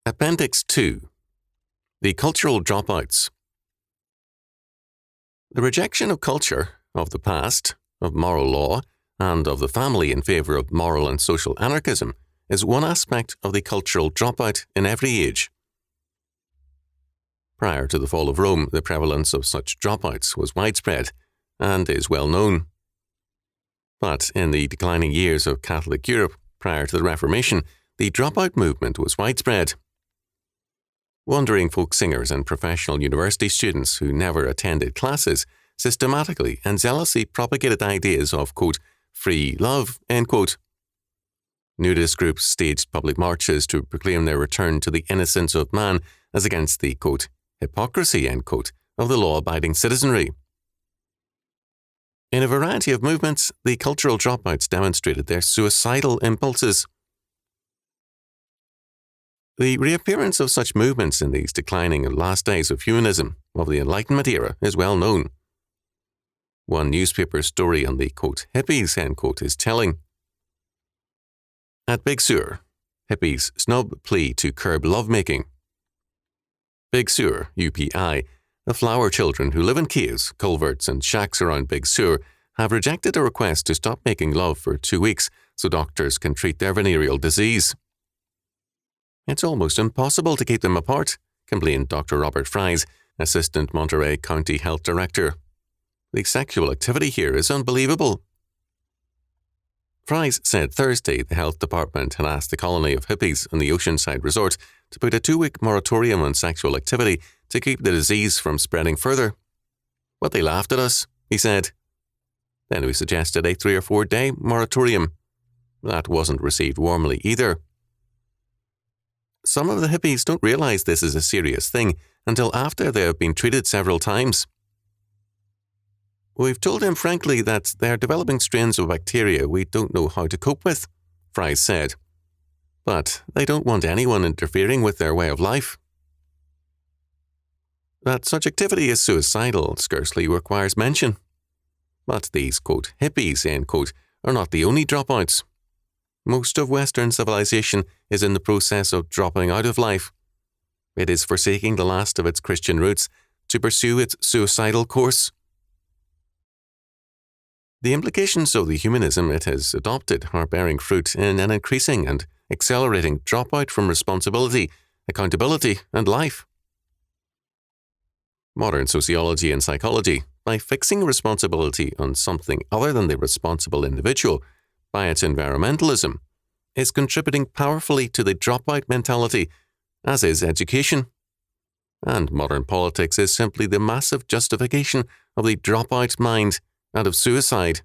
Appendix 2. The Cultural Dropouts. The rejection of culture, of the past, of moral law, and of the family in favour of moral and social anarchism is one aspect of the cultural dropout in every age. Prior to the fall of Rome, the prevalence of such dropouts was widespread and is well known. But in the declining years of Catholic Europe prior to the Reformation, the dropout movement was widespread. Wandering folk singers and professional university students who never attended classes systematically and zealously propagated ideas of, quote, free love, end quote. Nudist groups staged public marches to proclaim their return to the innocence of man as against the, quote, hypocrisy, end quote, of the law-abiding citizenry. In a variety of movements, the cultural dropouts demonstrated their suicidal impulses. The reappearance of such movements in these declining and last days of humanism of the Enlightenment era is well known. One newspaper story on the, quote, hippies, end quote, is telling. At Big Sur, hippies snub plea to curb lovemaking. Big Sur, UPI, the flower children who live in caves, culverts, and shacks around Big Sur have rejected a request to stop making love for 2 weeks so doctors can treat their venereal disease. It's almost impossible to keep them apart, complained Dr. Robert Fries, Assistant Monterey County Health Director. The sexual activity here is unbelievable. Fries said Thursday the health department had asked the colony of hippies in the Oceanside Resort to put a 2-week moratorium on sexual activity to keep the disease from spreading further. But they laughed at us, he said. Then we suggested a 3 or 4 day moratorium. That wasn't received warmly either. Some of the hippies don't realize this is a serious thing until after they have been treated several times. We've told them frankly that they're developing strains of bacteria we don't know how to cope with, Fries said. But they don't want anyone interfering with their way of life. That such activity is suicidal scarcely requires mention. But these, quote, hippies, end quote, are not the only dropouts. Most of Western civilization is in the process of dropping out of life. It is forsaking the last of its Christian roots to pursue its suicidal course. The implications of the humanism it has adopted are bearing fruit in an increasing and accelerating dropout from responsibility, accountability, and life. Modern sociology and psychology, by fixing responsibility on something other than the responsible individual, by its environmentalism, is contributing powerfully to the dropout mentality, as is education. And modern politics is simply the massive justification of the dropout mind and of suicide.